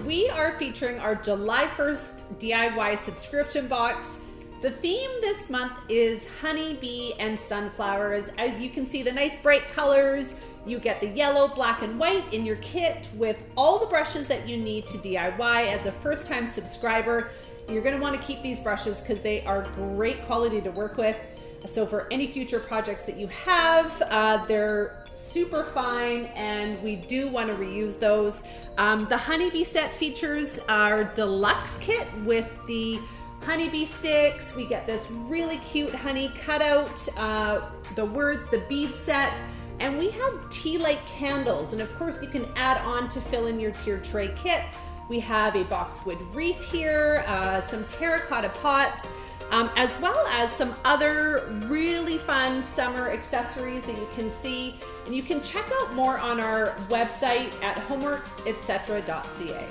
we are featuring our July 1st DIY subscription box. The theme this month is honeybee and sunflowers. As you can see, the nice bright colors. You get the yellow, black, and white in your kit with all the brushes that you need to DIY. As a first-time subscriber, you're going to want to keep these brushes because they are great quality to work with. So for any future projects that you have, they're super fine, and we do want to reuse those. The honeybee set features our deluxe kit with the honeybee sticks. We get this really cute honey cutout, the words, the bead set, and we have tea light candles. And of course you can add on to fill in your tier tray kit. We have a boxwood wreath here, some terracotta pots, as well as some other really fun summer accessories that you can see. And you can check out more on our website at homeworksetc.ca.